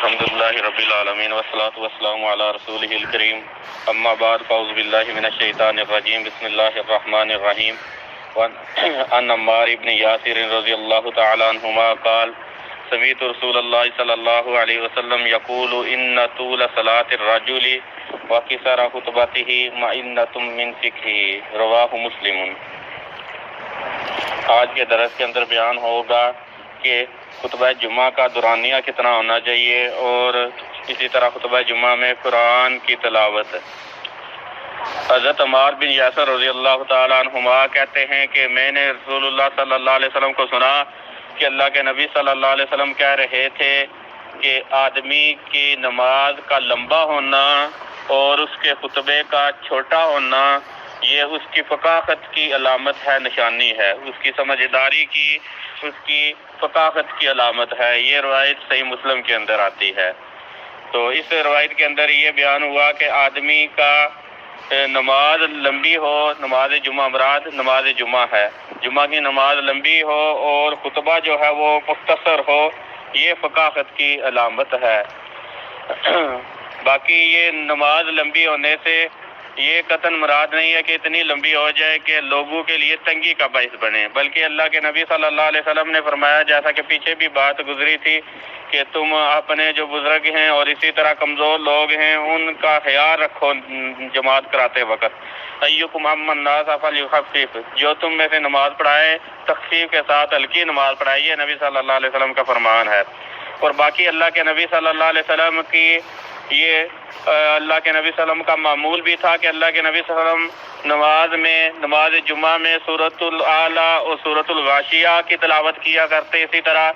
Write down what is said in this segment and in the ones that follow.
الحمدللہ رب العالمین والصلاة والسلام علی رسولہ الکریم اما بعد فاعوذ باللہ من الشیطان الرجیم بسم اللہ الرحمن الرحیم عن عمار بن یاسر رضی اللہ تعالی عنہما قال سمعت رسول اللہ صلی اللہ علیہ وسلم یقول ان طول صلاة الرجل وقصر خطبته معنۃ من فقہ رواہ مسلم۔ آج کے درس کے اندر بیان ہوگا کہ خطبہ جمعہ کا دورانیہ کتنا ہونا چاہیے اور اسی طرح خطبہ جمعہ میں قرآن کی تلاوت۔ حضرت عمار بن یاسر رضی اللہ تعالیٰ عنہما کہتے ہیں کہ میں نے رسول اللہ صلی اللہ علیہ وسلم کو سنا کہ اللہ کے نبی صلی اللہ علیہ وسلم کہہ رہے تھے کہ آدمی کی نماز کا لمبا ہونا اور اس کے خطبے کا چھوٹا ہونا یہ اس کی فقاہت کی علامت ہے، نشانی ہے، اس کی سمجھداری کی، اس کی فقاہت کی علامت ہے۔ یہ روایت صحیح مسلم کے اندر آتی ہے۔ تو اس روایت کے اندر یہ بیان ہوا کہ آدمی کا نماز لمبی ہو، نماز جمعہ مراد نماز جمعہ ہے، جمعہ کی نماز لمبی ہو اور خطبہ جو ہے وہ مختصر ہو، یہ فقاہت کی علامت ہے۔ باقی یہ نماز لمبی ہونے سے یہ قطعاً مراد نہیں ہے کہ اتنی لمبی ہو جائے کہ لوگوں کے لیے تنگی کا باعث بنے، بلکہ اللہ کے نبی صلی اللہ علیہ وسلم نے فرمایا، جیسا کہ پیچھے بھی بات گزری تھی، کہ تم اپنے جو بزرگ ہیں اور اسی طرح کمزور لوگ ہیں ان کا خیال رکھو جماعت کراتے وقت۔ ایکم اما الناس فلیخفف، جو تم میں سے نماز پڑھائے تخفیف کے ساتھ ہلکی نماز پڑھائے، یہ نبی صلی اللہ علیہ وسلم کا فرمان ہے۔ اور باقی اللہ کے نبی صلی اللہ علیہ وسلم کی یہ اللہ کے نبی صلی اللہ علیہ وسلم کا معمول بھی تھا کہ اللہ کے نبی صلی اللہ علیہ وسلم نماز جمعہ میں سورۃ الاعلیٰ اور سورۃ الغاشیہ کی تلاوت کیا کرتے، اسی طرح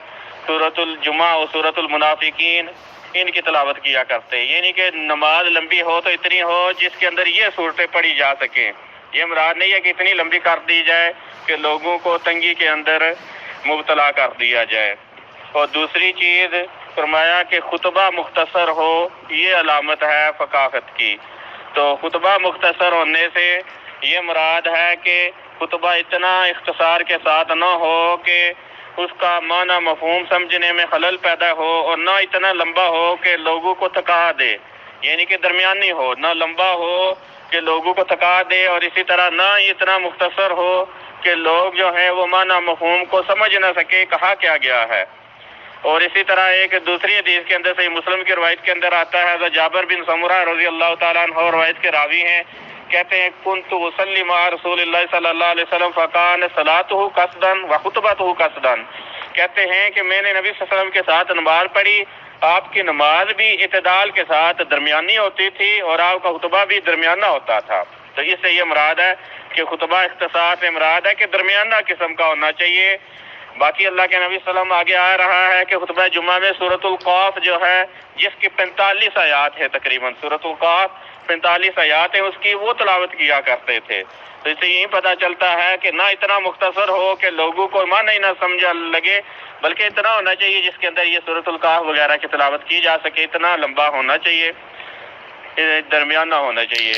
سورۃ الجمعہ اور سورۃ المنافقین ان کی تلاوت کیا کرتے۔ یعنی کہ نماز لمبی ہو تو اتنی ہو جس کے اندر یہ صورتیں پڑھی جا سکیں۔ یہ مراد نہیں ہے کہ اتنی لمبی کر دی جائے کہ لوگوں کو تنگی کے اندر مبتلا کر دیا جائے۔ اور دوسری چیز فرمایا کہ خطبہ مختصر ہو، یہ علامت ہے فقاہت کی۔ تو خطبہ مختصر ہونے سے یہ مراد ہے کہ خطبہ اتنا اختصار کے ساتھ نہ ہو کہ اس کا معنی مفہوم سمجھنے میں خلل پیدا ہو، اور نہ اتنا لمبا ہو کہ لوگوں کو تھکا دے، یعنی کہ درمیانی ہو، نہ لمبا ہو کہ لوگوں کو تھکا دے اور اسی طرح نہ اتنا مختصر ہو کہ لوگ جو ہیں وہ معنی مفہوم کو سمجھ نہ سکے کہا کیا گیا ہے۔ اور اسی طرح ایک دوسری حدیث کے اندر صحیح مسلم کی روایت کے اندر آتا ہے، حضرت جابر بن سمرہ رضی اللہ تعالیٰ عنہ روایت کے راوی ہیں، کہتے ہیں کنت اصلی مع رسول اللہ صلی اللہ علیہ وسلم فکان صلاته قصدا وخطبته قصدا، کہتے ہیں کہ میں نے نبی صلی اللہ علیہ وسلم کے ساتھ نماز پڑھی، آپ کی نماز بھی اعتدال کے ساتھ درمیانی ہوتی تھی اور آپ کا خطبہ بھی درمیانہ ہوتا تھا۔ تو اس سے یہ مراد ہے کہ خطبہ اختصار سے مراد ہے کہ درمیانہ قسم کا ہونا چاہیے۔ باقی اللہ کے نبی صلی اللہ علیہ وسلم آگے آ رہا ہے کہ خطبہ جمعہ میں سورۃ القاف جو ہے جس کی 45 آیات ہے، تقریباً سورۃ القاف 45 آیات ہیں، اس کی وہ تلاوت کیا کرتے تھے۔ تو اس سے یہی پتہ چلتا ہے کہ نہ اتنا مختصر ہو کہ لوگوں کو معنی نہ سمجھ لگے، بلکہ اتنا ہونا چاہیے جس کے اندر یہ سورۃ القاف وغیرہ کی تلاوت کی جا سکے، اتنا لمبا ہونا چاہیے، درمیانہ ہونا چاہیے۔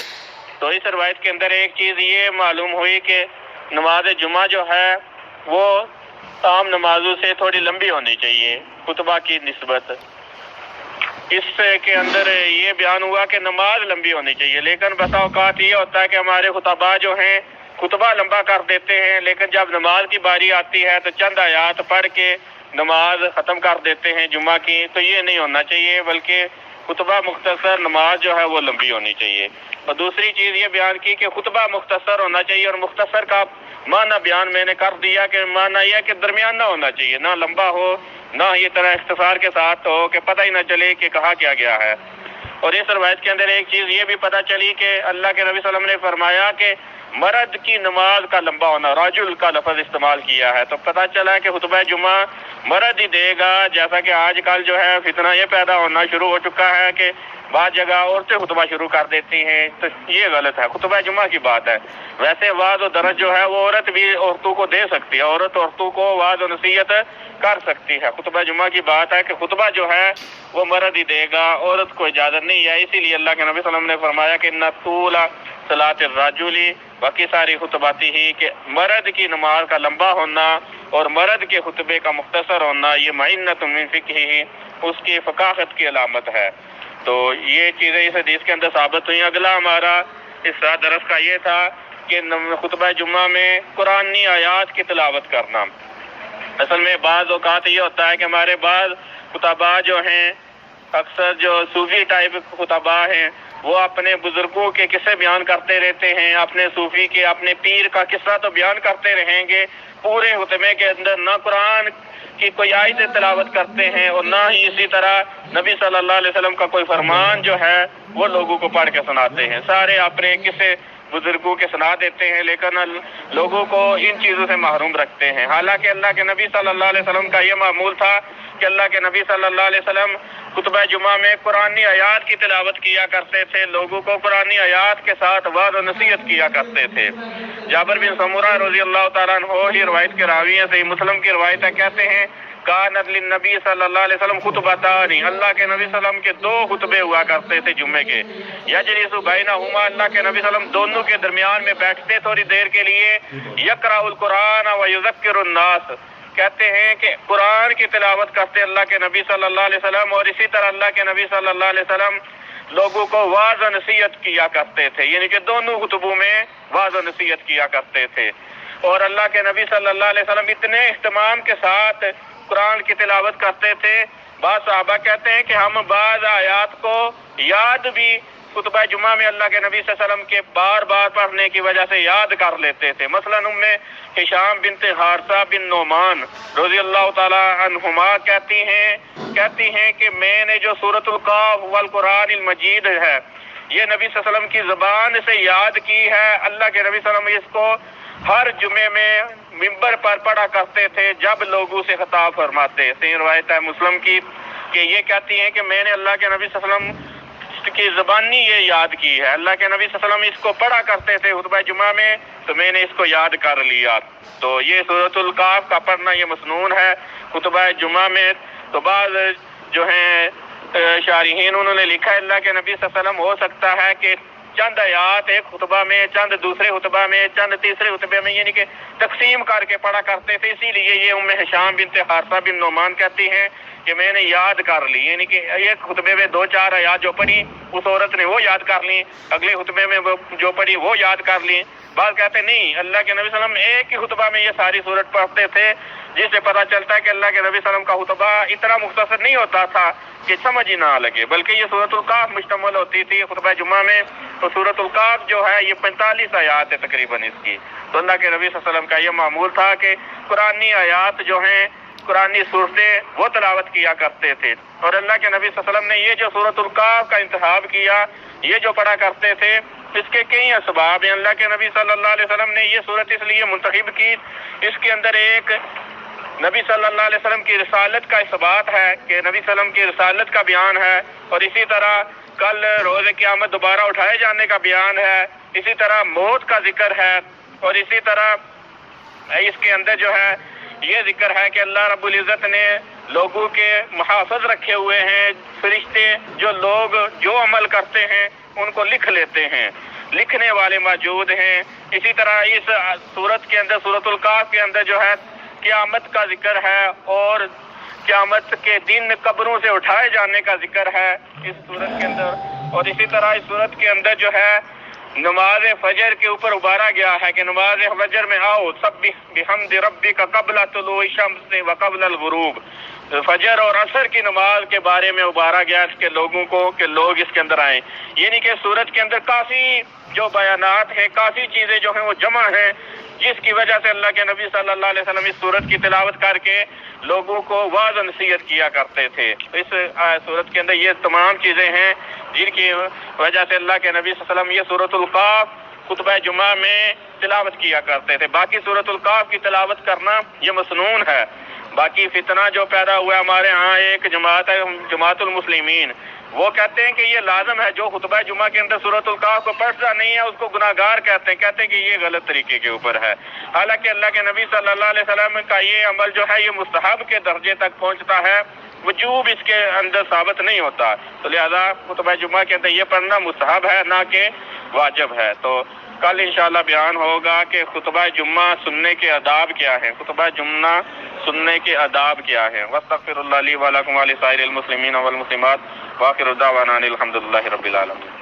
تو اس روایت کے اندر ایک چیز یہ معلوم ہوئی کہ نماز جمعہ جو ہے وہ عام نمازوں سے تھوڑی لمبی ہونی چاہیے خطبہ کی نسبت۔ اس کے اندر یہ بیان ہوا کہ نماز لمبی ہونی چاہیے، لیکن بسا اوقات یہ ہوتا ہے کہ ہمارے خطبہ جو ہیں خطبہ لمبا کر دیتے ہیں، لیکن جب نماز کی باری آتی ہے تو چند آیات پڑھ کے نماز ختم کر دیتے ہیں جمعہ کی۔ تو یہ نہیں ہونا چاہیے، بلکہ خطبہ مختصر، نماز جو ہے وہ لمبی ہونی چاہیے۔ اور دوسری چیز یہ بیان کی کہ خطبہ مختصر ہونا چاہیے، اور مختصر کا معنی بیان میں نے کر دیا کہ معنی یہ ہے کہ درمیانہ ہونا چاہیے، نہ لمبا ہو نہ یہ طرح اختصار کے ساتھ ہو کہ پتہ ہی نہ چلے کہ کہا کیا گیا ہے۔ اور اس روایت کے اندر ایک چیز یہ بھی پتہ چلی کہ اللہ کے نبی صلی اللہ علیہ وسلم نے فرمایا کہ مرد کی نماز کا لمبا ہونا، رجل کا لفظ استعمال کیا ہے، تو پتہ چلا کہ خطبہ جمعہ مرد ہی دے گا، جیسا کہ آج کل جو ہے فتنہ یہ پیدا ہونا شروع ہو چکا ہے کہ بعض جگہ عورتیں خطبہ شروع کر دیتی ہیں، تو یہ غلط ہے، خطبہ جمعہ کی بات ہے۔ ویسے وعظ و درس جو ہے وہ عورت بھی عورتوں کو دے سکتی ہے، عورت عورتوں کو وعظ و نصیحت کر سکتی ہے۔ خطبہ جمعہ کی بات ہے کہ خطبہ جو ہے وہ مرد ہی دے گا، عورت کو اجازت نہیں ہے۔ اسی لیے اللہ کے نبی صلی اللہ علیہ وسلم نے فرمایا کہ نہ طول صلاۃ الرجل وقصار خطباته کہ مرد کی نماز کا لمبا ہونا اور مرد کے خطبے کا مختصر ہونا یہ معنۃ من فقہ اس کی فقاہت کی علامت ہے۔ تو یہ چیزیں اس حدیث کے اندر ثابت ہوئی۔ اگلا ہمارا اس درس کا یہ تھا کہ خطبہ جمعہ میں قرآنی آیات کی تلاوت کرنا۔ اصل میں بعض اوقات یہ ہوتا ہے کہ ہمارے بعض خطبہ جو ہیں، اکثر جو صوفی ٹائپ خطبہ ہیں، وہ اپنے بزرگوں کے قصے بیان کرتے رہتے ہیں، اپنے صوفی کے اپنے پیر کا قصہ تو بیان کرتے رہیں گے، پورے خطبے کے اندر نہ قرآن کی کوئی آیت تلاوت کرتے ہیں اور نہ ہی اسی طرح نبی صلی اللہ علیہ وسلم کا کوئی فرمان جو ہے وہ لوگوں کو پڑھ کے سناتے ہیں، سارے اپنے قصے بزرگوں کے سنا دیتے ہیں، لیکن لوگوں کو ان چیزوں سے محروم رکھتے ہیں۔ حالانکہ اللہ کے نبی صلی اللہ علیہ وسلم کا یہ معمول تھا کہ اللہ کے نبی صلی اللہ علیہ وسلم خطبہ جمعہ میں قرآنی آیات کی تلاوت کیا کرتے تھے، لوگوں کو قرآنی آیات کے ساتھ وعظ و نصیحت کیا کرتے تھے۔ جابر بن سمورہ رضی اللہ تعالیٰ عنہ ہی روایت کے راوی ہیں، صحیح مسلم کی روایت ہے، کہتے ہیں کانت للنبی صلی اللہ علیہ وسلم خطبتان، اللہ کے نبی صلی اللہ علیہ وسلم کے 2 خطبے ہوا کرتے تھے جمعے کے، یجلس بینہما، اللہ کے نبی صلی اللہ علیہ وسلم دونوں کے درمیان میں بیٹھتے تھوڑی دیر کے لیے، یقرأ القرآن ویذکر الناس، کہتے ہیں کہ قرآن کی تلاوت کرتے اللہ کے نبی صلی اللہ علیہ وسلم، اور اسی طرح اللہ کے نبی صلی اللہ علیہ وسلم لوگوں کو وعظ و نصیحت کیا کرتے تھے، یعنی کہ دونوں خطبوں میں وعظ و نصیحت کیا کرتے تھے۔ اور اللہ کے نبی صلی اللہ علیہ وسلم اتنے اہتمام کے ساتھ قرآن کی تلاوت کرتے تھے، بعض صحابہ کہتے ہیں کہ ہم بعض آیات کو یاد بھی خطبہ جمعہ میں اللہ کے نبی صلی اللہ علیہ وسلم کے بار بار پڑھنے کی وجہ سے یاد کر لیتے تھے۔ مثلا ہشام بنت حارثہ بن نعمان رضی اللہ تعالی عنہما کہتی ہیں کہ میں نے جو سورۃ القاف والقرآن المجید ہے یہ نبی صلی اللہ علیہ وسلم کی زبان سے یاد کی ہے، اللہ کے نبی صلی اللہ علیہ وسلم اس کو ہر جمعے میں ممبر پر پڑھا کرتے تھے جب لوگوں سے خطاب فرماتے۔ صحیح روایت ہے مسلم کی کہ یہ کہتی ہیں کہ میں نے اللہ کے نبی صلی اللہ علیہ وسلم کی زبانی یہ یاد کی ہے، اللہ کے نبی صلی اللہ علیہ وسلم اس کو پڑھا کرتے تھے خطبہ جمعہ میں، تو میں نے اس کو یاد کر لیا۔ تو یہ سورۃ القاف کا پڑھنا یہ مسنون ہے خطبہ جمعہ میں۔ تو بعض جو ہیں شارحین انہوں نے لکھا ہے اللہ کے نبی صلی اللہ علیہ وسلم ہو سکتا ہے کہ چند آیات ایک خطبہ میں، چند دوسرے خطبہ میں، چند تیسرے خطبے میں، یعنی کہ تقسیم کر کے پڑھا کرتے تھے، اسی لیے یہ ہشام بنت حارثہ بن نعمان کہتی ہیں کہ میں نے یاد کر لی، یعنی کہ ایک خطبے میں 2-4 آیات جو پڑھی اس عورت نے وہ یاد کر لی، اگلے خطبے میں جو پڑھی وہ یاد کر لی۔ بعض کہتے نہیں، اللہ کے نبی صلی اللہ علیہ وسلم ایک ہی خطبہ میں یہ ساری صورت پڑھتے تھے، جس سے پتہ چلتا ہے کہ اللہ کے نبی صلی اللہ علیہ وسلم کا خطبہ اتنا مختصر نہیں ہوتا تھا کہ سمجھ ہی نہ لگے، بلکہ یہ سورۃ القاف مشتمل ہوتی تھی خطبہ جمعہ میں۔ تو سورۃ القاف جو ہے یہ 45 آیات ہے تقریباً اس کی۔ تو اللہ کے نبی صلی اللہ علیہ وسلم کا یہ معمول تھا کہ قرآنی آیات جو ہیں، قرآنی صورتیں وہ تلاوت کیا کرتے تھے، اور اللہ کے نبی صلی اللہ علیہ وسلم نے یہ جو سورۃ القاف کا انتخاب کیا، یہ جو پڑھا کرتے تھے، اس کے کئی اسباب ہیں۔ اللہ کے نبی صلی اللہ علیہ وسلم نے یہ صورت اس لیے منتخب کی، اس کے اندر ایک نبی صلی اللہ علیہ وسلم کی رسالت کا اثبات ہے کہ نبی صلی اللہ علیہ وسلم کی رسالت کا بیان ہے، اور اسی طرح کل روز قیامت دوبارہ اٹھائے جانے کا بیان ہے، اسی طرح موت کا ذکر ہے، اور اسی طرح اس کے اندر جو ہے یہ ذکر ہے کہ اللہ رب العزت نے لوگوں کے محافظ رکھے ہوئے ہیں، فرشتے جو عمل کرتے ہیں ان کو لکھ لیتے ہیں، لکھنے والے موجود ہیں۔ اسی طرح اس سورت کے اندر، سورۃ القاف کے اندر جو ہے قیامت کا ذکر ہے، اور قیامت کے دن قبروں سے اٹھائے جانے کا ذکر ہے اس سورت کے اندر، اور اسی طرح اس سورت کے اندر جو ہے نماز فجر کے اوپر ابھارا گیا ہے کہ نماز فجر میں آؤ سبح بحمد ربک قبل طلوع الشمس وقبل الغروب، فجر اور عصر کی نماز کے بارے میں ابھارا گیا اس کے لوگوں کو کہ لوگ اس کے اندر آئیں، یعنی کہ سورت کے اندر کافی جو بیانات ہیں، کافی چیزیں جو ہیں وہ جمع ہیں، جس کی وجہ سے اللہ کے نبی صلی اللہ علیہ وسلم اس سورت کی تلاوت کر کے لوگوں کو واعظ و نصیحت کیا کرتے تھے۔ اس سورت کے اندر یہ تمام چیزیں ہیں جن کی وجہ سے اللہ کے نبی صلی اللہ علیہ وسلم یہ سورۃ القاف خطبہ جمعہ میں تلاوت کیا کرتے تھے۔ باقی سورۃ القاف کی تلاوت کرنا یہ مسنون ہے۔ باقی فتنہ جو پیدا ہوا ہمارے ہاں، ایک جماعت ہے جماعت المسلمین، وہ کہتے ہیں کہ یہ لازم ہے جو خطبہ جمعہ کے اندر سورۃ القاف کو پڑھتا نہیں ہے اس کو گناہگار کہتے ہیں کہ یہ غلط طریقے کے اوپر ہے، حالانکہ اللہ کے نبی صلی اللہ علیہ وسلم کا یہ عمل جو ہے یہ مستحب کے درجے تک پہنچتا ہے، وجوب اس کے اندر ثابت نہیں ہوتا، تو لہذا خطبہ جمعہ کے اندر یہ پڑھنا مستحب ہے نہ کہ واجب ہے۔ تو کل انشاءاللہ بیان ہوگا کہ خطبہ جمعہ سننے کے آداب کیا ہیں، خطبہ جمعہ سننے کے آداب کیا ہیں۔ واستغفر اللہ لی ولکم ولسائر المسلمین والمسلمات، وآخر دعوانا الحمدللہ رب العالمین۔